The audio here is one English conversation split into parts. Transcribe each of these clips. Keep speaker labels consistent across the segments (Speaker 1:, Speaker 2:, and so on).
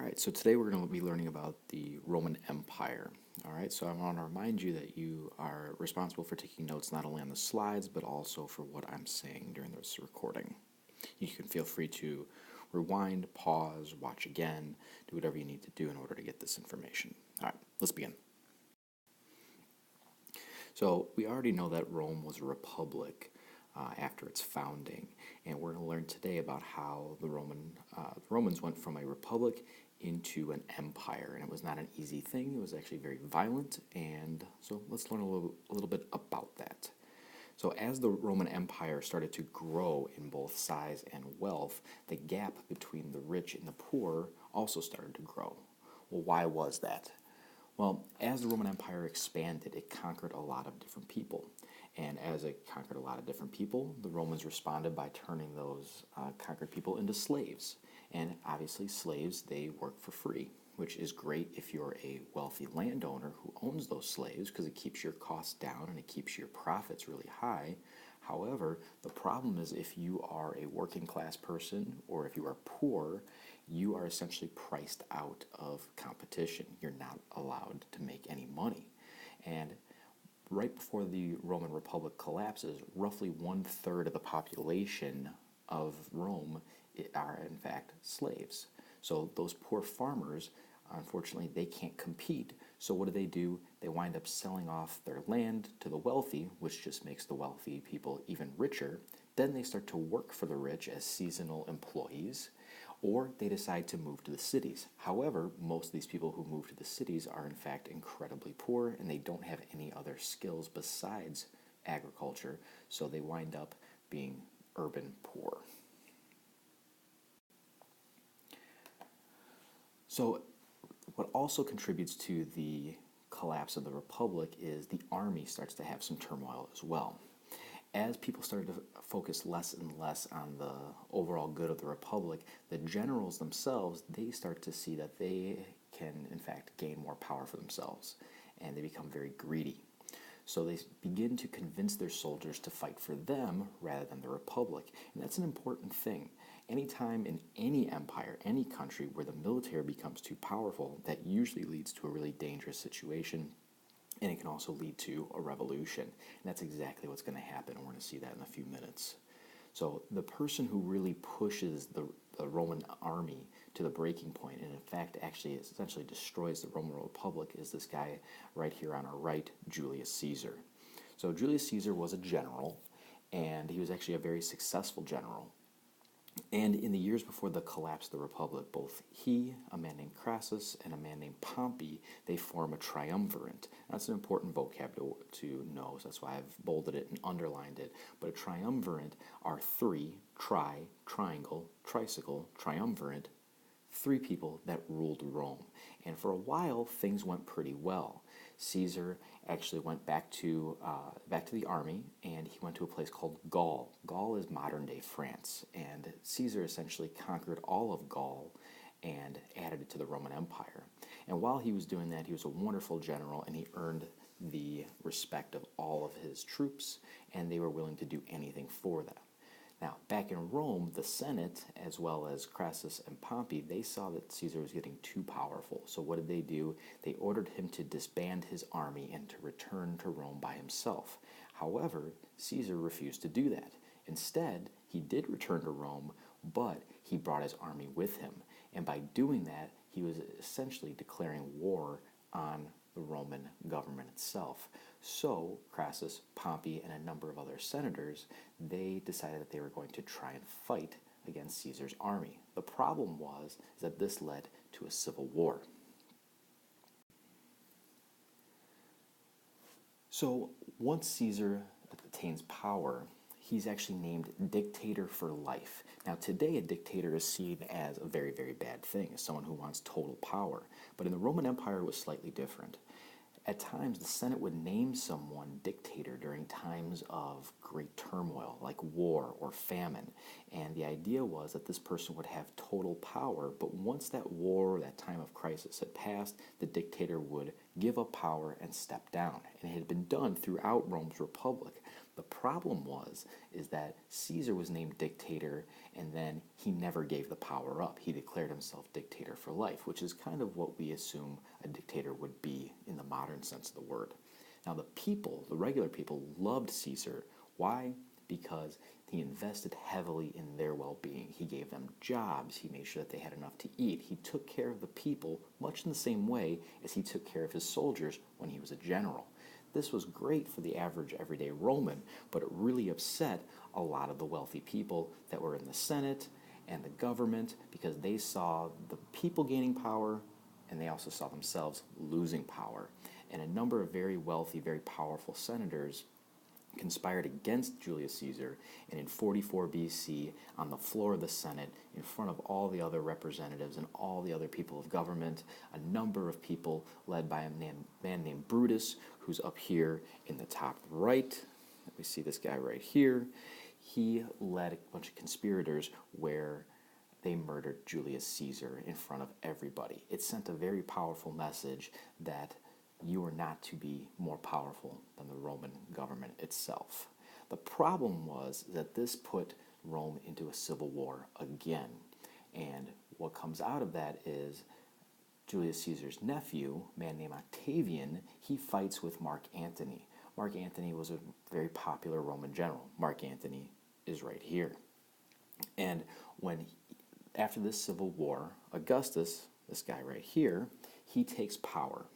Speaker 1: right, so today we're going to be learning about the Roman Empire. All right, so I want to remind you that you are responsible for taking notes not only on the slides, but also for what I'm saying during this recording. You can feel free to rewind, pause, watch again, do whatever you need to do in order to get this information. All right, let's begin. So we already know that Rome was a republic after its founding, and we're going to learn today about how the Romans went from a republic into an empire, and it was not an easy thing. It was actually very violent, and so let's learn a little bit about that. So as the Roman Empire started to grow in both size and wealth, the gap between the rich and the poor also started to grow. Well, why was that? Well, as the Roman Empire expanded, it conquered a lot of different people. And as it conquered a lot of different people, the Romans responded by turning those conquered people into slaves. And obviously slaves, they work for free, which is great if you're a wealthy landowner who owns those slaves because it keeps your costs down and it keeps your profits really high. However, the problem is if you are a working class person or if you are poor, you are essentially priced out of competition. You're not allowed to make any money. And right before the Roman Republic collapses, roughly 1/3 of the population of Rome are in fact slaves. So those poor farmers, unfortunately, they can't compete. So what do? They wind up selling off their land to the wealthy, which just makes the wealthy people even richer. Then they start to work for the rich as seasonal employees, or they decide to move to the cities. However, most of these people who move to the cities are in fact incredibly poor, and they don't have any other skills besides agriculture, so they wind up being urban poor. So what also contributes to the collapse of the Republic is the army starts to have some turmoil as well. As people started to focus less and less on the overall good of the Republic, the generals themselves, they start to see that they can, in fact, gain more power for themselves, and they become very greedy. So they begin to convince their soldiers to fight for them rather than the Republic, and that's an important thing. Anytime in any empire, any country where the military becomes too powerful, that usually leads to a really dangerous situation, and it can also lead to a revolution. And that's exactly what's going to happen, and we're going to see that in a few minutes. So the person who really pushes the Roman army to the breaking point, and in fact actually essentially destroys the Roman Republic, is this guy right here on our right, Julius Caesar. So Julius Caesar was a general, and he was actually a very successful general. And in the years before the collapse of the Republic, both he, a man named Crassus, and a man named Pompey, they form a triumvirate. That's an important vocab to know, so that's why I've bolded it and underlined it. But a triumvirate are three, triangle, tricycle, triumvirate, three people that ruled Rome. And for a while, things went pretty well. Caesar actually went back to the army, and he went to a place called Gaul. Gaul is modern-day France, and Caesar essentially conquered all of Gaul and added it to the Roman Empire. And while he was doing that, he was a wonderful general, and he earned the respect of all of his troops, and they were willing to do anything for that. Now, back in Rome, the Senate, as well as Crassus and Pompey, they saw that Caesar was getting too powerful. So what did they do? They ordered him to disband his army and to return to Rome by himself. However, Caesar refused to do that. Instead, he did return to Rome, but he brought his army with him. And by doing that, he was essentially declaring war on the Roman government itself. So Crassus, Pompey, and a number of other senators, they decided that they were going to try and fight against Caesar's army. The problem was that this led to a civil war. So once Caesar attains power, he's actually named dictator for life. Now today a dictator is seen as a very, very bad thing, as someone who wants total power. But in the Roman Empire it was slightly different. At times, the Senate would name someone dictator during times of great turmoil, like war or famine. And the idea was that this person would have total power, but once that war or that time of crisis had passed, the dictator would give up power and step down. And it had been done throughout Rome's Republic. The problem is that Caesar was named dictator, and then he never gave the power up. He declared himself dictator for life, which is kind of what we assume a dictator would be in the modern sense of the word. Now the people, the regular people, loved Caesar. Why? Because he invested heavily in their well-being. He gave them jobs. He made sure that they had enough to eat. He took care of the people much in the same way as he took care of his soldiers when he was a general. This was great for the average everyday Roman, but it really upset a lot of the wealthy people that were in the Senate and the government because they saw the people gaining power and they also saw themselves losing power. And a number of very wealthy, very powerful senators conspired against Julius Caesar, and in 44 BC, on the floor of the Senate, in front of all the other representatives and all the other people of government, a number of people led by a man named Brutus, who's up here in the top right. We see this guy right here. He led a bunch of conspirators where they murdered Julius Caesar in front of everybody. It sent a very powerful message that you are not to be more powerful than the Roman government itself. The problem was that this put Rome into a civil war again. And what comes out of that is Julius Caesar's nephew, a man named Octavian, he fights with Mark Antony. Mark Antony was a very popular Roman general. Mark Antony is right here. And after this civil war, Augustus, this guy right here, he takes power.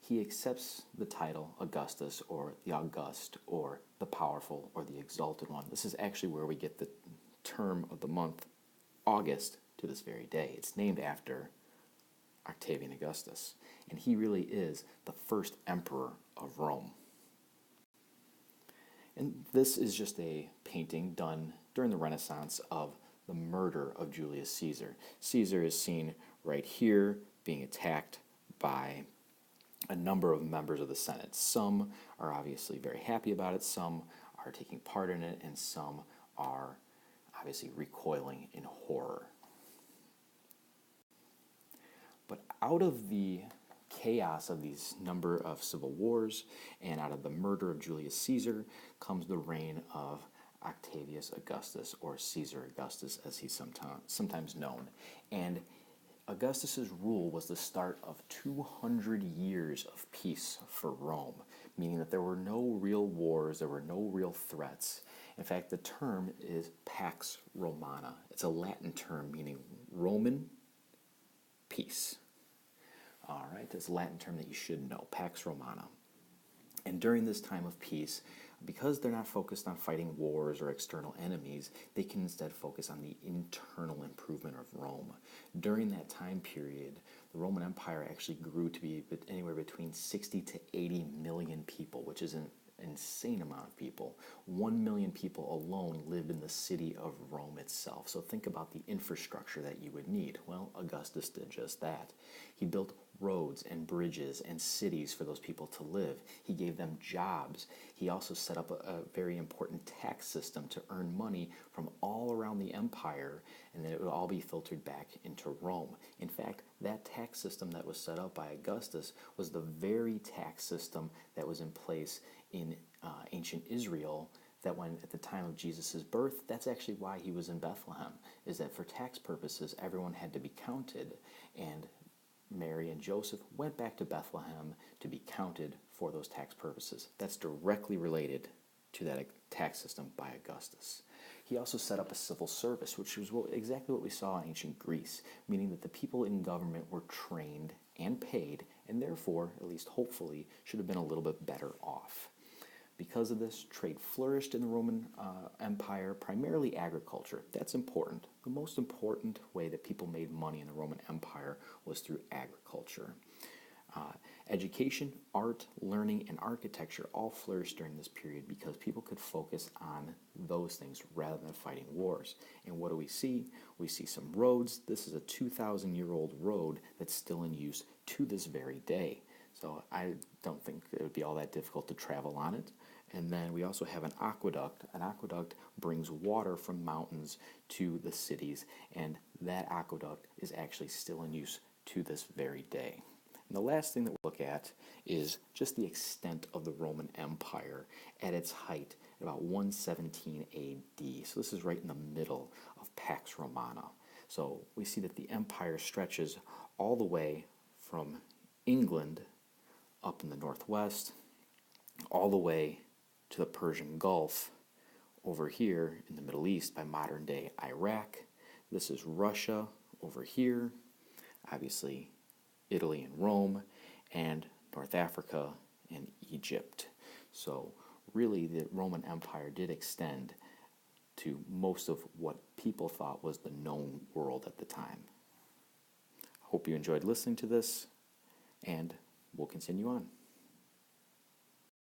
Speaker 1: He accepts the title Augustus, or the August, or the powerful, or the exalted one. This is actually where we get the term of the month, August, to this very day. It's named after Octavian Augustus, and he really is the first emperor of Rome. And this is just a painting done during the Renaissance of the murder of Julius Caesar. Caesar is seen right here being attacked by a number of members of the Senate. Some are obviously very happy about it, some are taking part in it, and some are obviously recoiling in horror. But out of the chaos of these number of civil wars and out of the murder of Julius Caesar comes the reign of Octavius Augustus, or Caesar Augustus as he's sometimes known. And Augustus's rule was the start of 200 years of peace for Rome, meaning that there were no real wars, there were no real threats. In fact, the term is Pax Romana. It's a Latin term meaning Roman peace. All right, that's a Latin term that you should know, Pax Romana. And during this time of peace, because they're not focused on fighting wars or external enemies, they can instead focus on the internal improvement of Rome. During that time period, the Roman Empire actually grew to be anywhere between 60 to 80 million people, which is an insane amount of people. 1 million people alone lived in the city of Rome itself. So think about the infrastructure that you would need. Well, Augustus did just that. He built roads and bridges and cities for those people to live. He gave them jobs. He also set up a very important tax system to earn money from all around the empire, and then it would all be filtered back into Rome. In fact, that tax system that was set up by Augustus was the very tax system that was in place in ancient Israel, that when at the time of Jesus' birth, that's actually why he was in Bethlehem, is that for tax purposes, everyone had to be counted, and Mary and Joseph went back to Bethlehem to be counted for those tax purposes. That's directly related to that tax system by Augustus. He also set up a civil service, which was exactly what we saw in ancient Greece, meaning that the people in government were trained and paid, and therefore, at least hopefully, should have been a little bit better off. Because of this, trade flourished in the Roman Empire, primarily agriculture. That's important. The most important way that people made money in the Roman Empire was through agriculture. Education, art, learning, and architecture all flourished during this period because people could focus on those things rather than fighting wars. And what do we see? We see some roads. This is a 2,000-year-old road that's still in use to this very day. So I don't think it would be all that difficult to travel on it. And then we also have an aqueduct. An aqueduct brings water from mountains to the cities, and that aqueduct is actually still in use to this very day. And the last thing that we'll look at is just the extent of the Roman Empire at its height at about 117 AD. So this is right in the middle of Pax Romana. So we see that the empire stretches all the way from England up in the northwest, all the way to the Persian Gulf over here in the Middle East by modern day Iraq. This is Russia over here, obviously Italy and Rome, and North Africa and Egypt. So really the Roman Empire did extend to most of what people thought was the known world at the time. Hope you enjoyed listening to this, and we'll continue on.